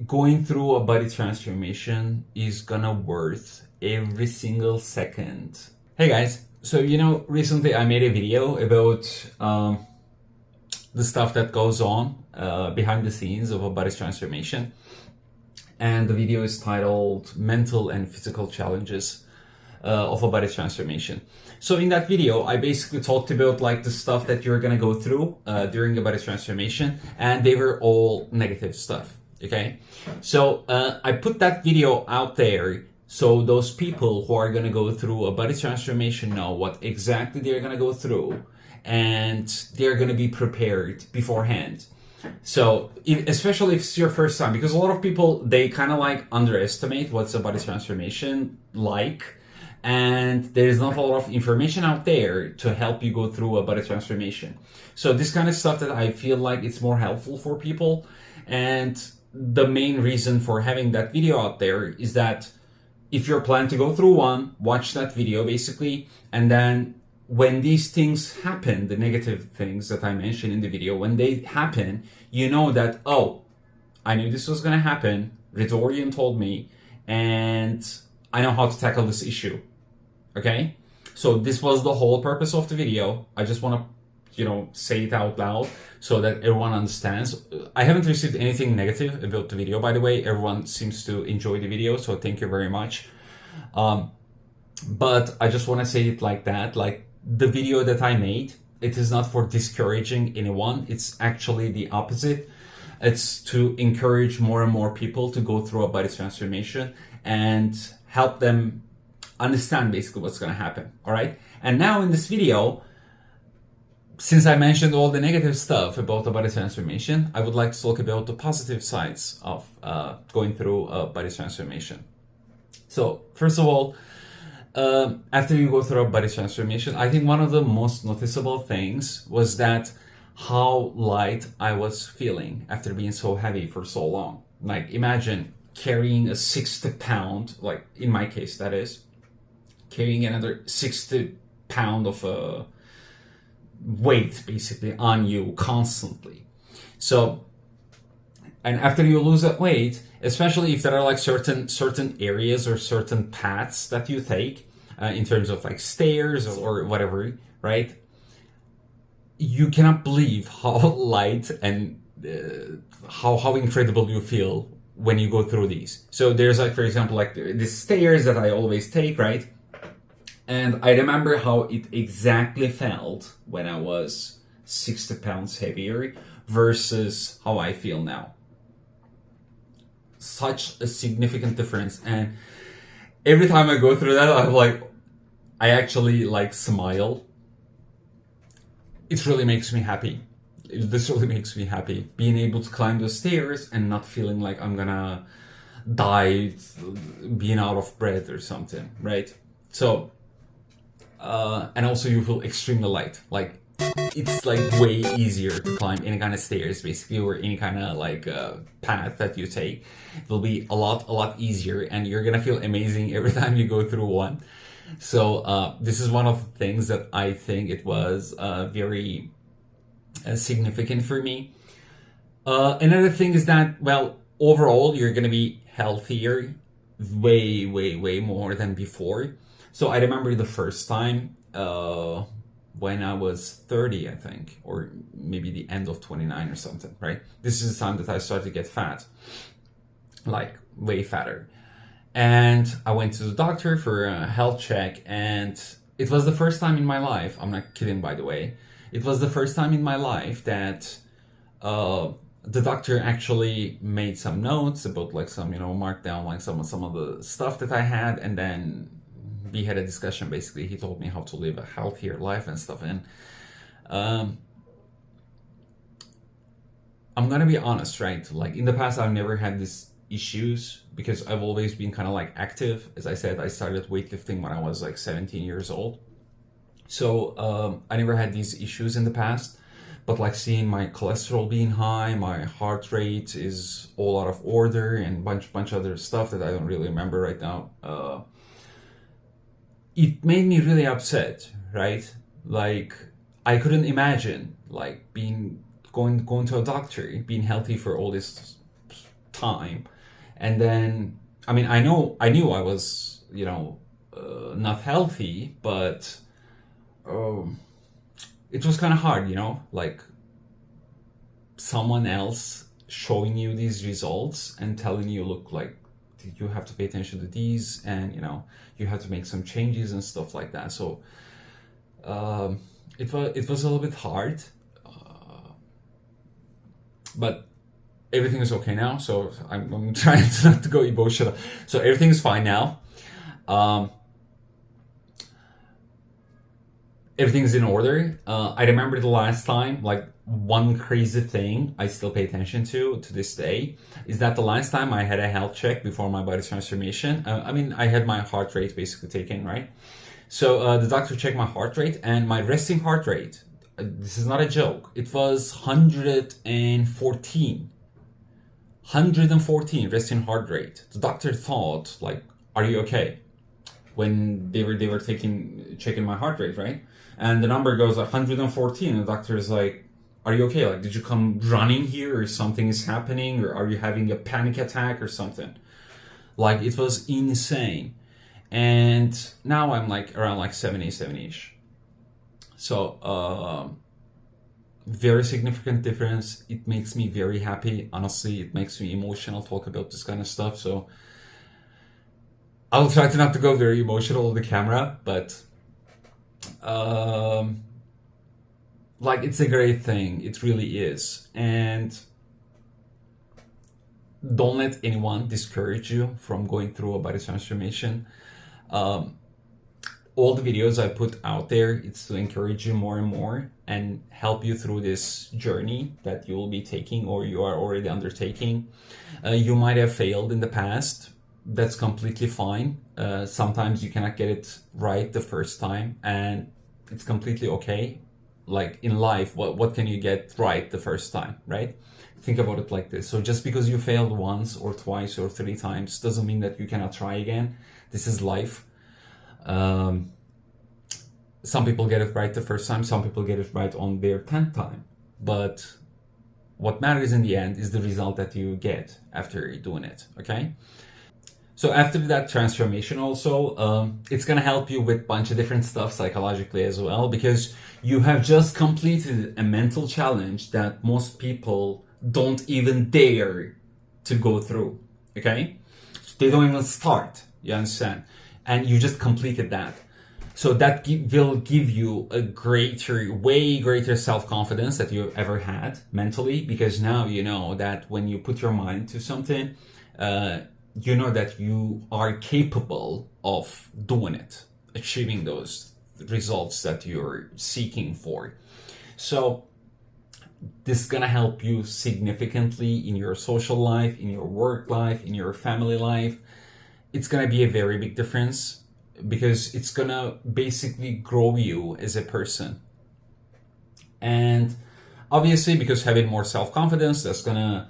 going through a body transformation is gonna worth every single second. Hey guys, so recently I made a video about the stuff that goes on behind the scenes of a body transformation, and the video is titled Mental and Physical Challenges of a Body Transformation. So in that video, I basically talked about like the stuff that you're gonna go through during a body transformation, and they were all negative stuff. Okay, so I put that video out there so those people who are gonna go through a body transformation know what exactly they're gonna go through, and they're gonna be prepared beforehand. So especially if it's your first time, because a lot of people, they kind of like underestimate what's a body transformation like, and there's not a lot of information out there to help you go through a body transformation. So this kind of stuff that I feel like it's more helpful for people, and the main reason for having that video out there is that if you're planning to go through one, watch that video basically, and then when these things happen, the negative things that I mentioned in the video, when they happen, you know that, oh, I knew this was gonna happen, Ridorian told me, and I know how to tackle this issue, okay? So this was the whole purpose of the video. I just wanna, say it out loud so that everyone understands. I haven't received anything negative about the video, by the way. Everyone seems to enjoy the video, so thank you very much. But I just wanna say it like that, like, the video that I made, it is not for discouraging anyone. It's actually the opposite. It's to encourage more and more people to go through a body transformation and help them understand basically what's going to happen. All right. And now in this video, since I mentioned all the negative stuff about the body transformation, I would like to talk about the positive sides of going through a body transformation. So first of all, after you go through a body transformation, I think one of the most noticeable things was that how light I was feeling after being so heavy for so long. Like, imagine carrying a 60-pound, like in my case that is, carrying another 60 pound of weight basically on you constantly. So, and after you lose that weight, especially if there are like certain areas or certain paths that you take in terms of like stairs or whatever, right? You cannot believe how light and how incredible you feel when you go through these. So there's like, for example, like the stairs that I always take, right? And I remember how it exactly felt when I was 60 pounds heavier versus how I feel now. Such a significant difference. And every time I go through that, I actually like smile. It really makes me happy. This really makes me happy. Being able to climb those stairs and not feeling like I'm gonna die being out of breath or something, right? So, and also you feel extremely light. Like, it's like way easier to climb any kind of stairs basically, or any kind of like path that you take. It will be a lot easier, and you're gonna feel amazing every time you go through one. So this is one of the things that I think it was very significant for me. Another thing is that, well, overall you're gonna be healthier way more than before. So I remember the first time when I was 30, I think, or maybe the end of 29 or something, right? This is the time that I started to get fat, like way fatter. And I went to the doctor for a health check, and it was the first time in my life, I'm not kidding by the way, it was the first time in my life that the doctor actually made some notes about like some, marked down like some of the stuff that I had, and then we had a discussion basically. He told me how to live a healthier life and stuff. And I'm gonna be honest, right? Like in the past, I've never had these issues because I've always been kind of like active. As I said, I started weightlifting when I was like 17 years old. So I never had these issues in the past. But like seeing my cholesterol being high, my heart rate is all out of order, and bunch other stuff that I don't really remember right now. It made me really upset, right? Like I couldn't imagine like going to a doctor, being healthy for all this time. And then, I mean, I knew I was, not healthy, but um, it was kind of hard, like someone else showing you these results and telling you, look, like you have to pay attention to these, and you have to make some changes and stuff like that. So it was a little bit hard, but everything is okay now. So I'm trying not to go emotional. So everything is fine now. Um, Everything's in order. I remember the last time, like one crazy thing I still pay attention to this day is that the last time I had a health check before my body transformation, I mean, I had my heart rate basically taken, right? So the doctor checked my heart rate, and my resting heart rate, this is not a joke, it was 114. 114 resting heart rate. The doctor thought, like, are you okay? When they were checking my heart rate, right? And the number goes 114, and the doctor is like, are you okay? Like, did you come running here, or something is happening, or are you having a panic attack or something? Like, it was insane. And now I'm like around like 70-ish. So very significant difference. It makes me very happy. Honestly, it makes me emotional talk about this kind of stuff. So I'll try to not to go very emotional on the camera, but like, it's a great thing. It really is. And don't let anyone discourage you from going through a body transformation. All the videos I put out there, it's to encourage you more and more and help you through this journey that you will be taking, or you are already undertaking. You might have failed in the past. That's completely fine. Sometimes you cannot get it right the first time, and it's completely okay. Like in life, what can you get right the first time, right? Think about it like this. So just because you failed once or twice or 3 times doesn't mean that you cannot try again. This is life. Some people get it right the first time, some people get it right on their 10th time. But what matters in the end is the result that you get after doing it, okay? So after that transformation also, it's gonna help you with a bunch of different stuff psychologically as well, because you have just completed a mental challenge that most people don't even dare to go through, okay? They don't even start, you understand? And you just completed that. So that will give you a way greater self-confidence that you've ever had mentally, because now you know that when you put your mind to something, you know that you are capable of doing it, achieving those results that you're seeking for. So this is gonna help you significantly in your social life, in your work life, in your family life. It's gonna be a very big difference, because it's gonna basically grow you as a person. And obviously, because having more self-confidence, that's gonna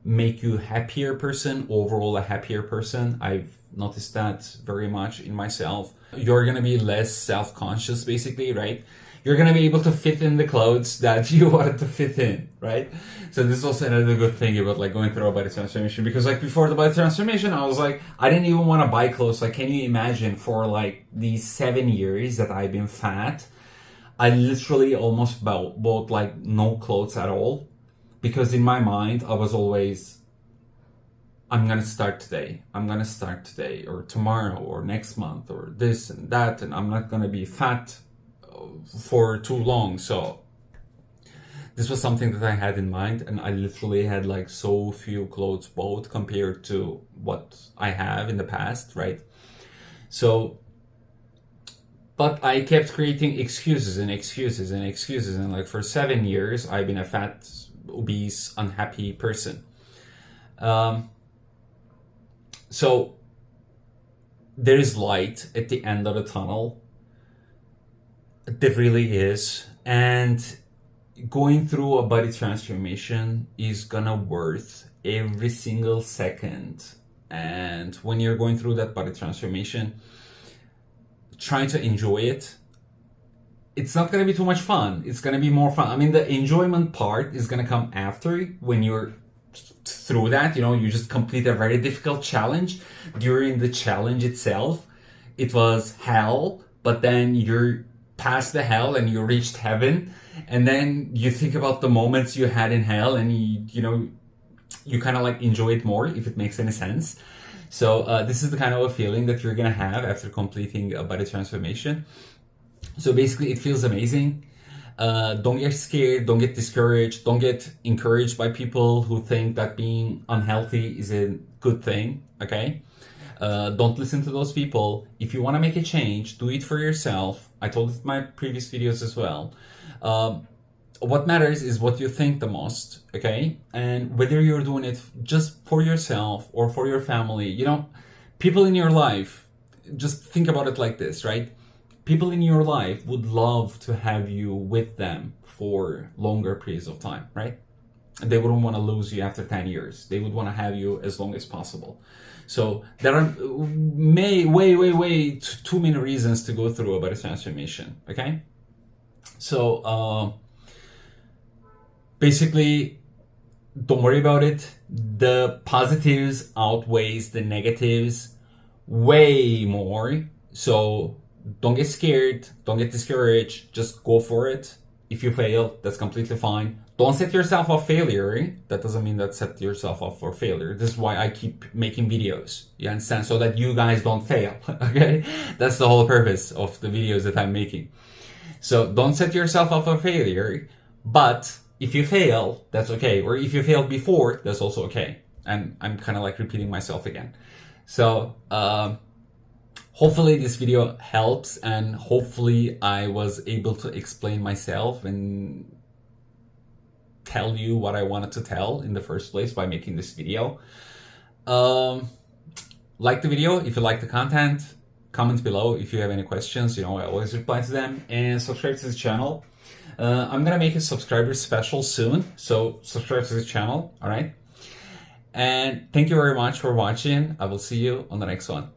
make you a happier person, overall a happier person. I've noticed that very much in myself. You're gonna be less self-conscious, basically, right? You're gonna be able to fit in the clothes that you wanted to fit in, right? So this is also another good thing about like going through a body transformation, because like before the body transformation, I was like, I didn't even want to buy clothes. Like, can you imagine, for like these 7 years that I've been fat, I literally almost bought like no clothes at all, because in my mind I was always, I'm gonna start today, or tomorrow, or next month, or this and that, and I'm not gonna be fat for too long. So this was something that I had in mind, and I literally had like so few clothes bought compared to what I have in the past, right? So, but I kept creating excuses and excuses and excuses, and like for 7 years I've been a fat, obese, unhappy person. So there is light at the end of the tunnel. There really is. And going through a body transformation is gonna worth every single second. And when you're going through that body transformation, try to enjoy it. It's not gonna be too much fun. It's gonna be more fun. I mean, the enjoyment part is gonna come after, when you're through that. You just complete a very difficult challenge. During the challenge itself, it was hell, but then you're past the hell and you reached heaven, and then you think about the moments you had in hell, and you kind of like enjoy it more, if it makes any sense. So this is the kind of a feeling that you're gonna have after completing a body transformation. So basically, it feels amazing. Don't get scared, don't get discouraged, don't get encouraged by people who think that being unhealthy is a good thing, okay? Don't listen to those people. If you want to make a change, do it for yourself. I told it in my previous videos as well. What matters is what you think the most, okay? And whether you're doing it just for yourself or for your family, people in your life, just think about it like this, right? People in your life would love to have you with them for longer periods of time, right? They wouldn't want to lose you after 10 years. They would want to have you as long as possible. So there are way too many reasons to go through a body transformation, okay? So basically, don't worry about it. The positives outweighs the negatives way more. So don't get scared, don't get discouraged, just go for it. If you fail, that's completely fine. Don't set yourself up failure. That doesn't mean that set yourself up for failure. This is why I keep making videos. You understand? So that you guys don't fail, okay? That's the whole purpose of the videos that I'm making. So don't set yourself up for failure, but if you fail, that's okay. Or if you failed before, that's also okay. And I'm kind of like repeating myself again. So, hopefully this video helps, and hopefully I was able to explain myself and tell you what I wanted to tell in the first place by making this video. Like the video if you like the content. Comment below if you have any questions. I always reply to them. And subscribe to the channel. I'm gonna make a subscriber special soon, so subscribe to the channel, all right? And thank you very much for watching. I will see you on the next one.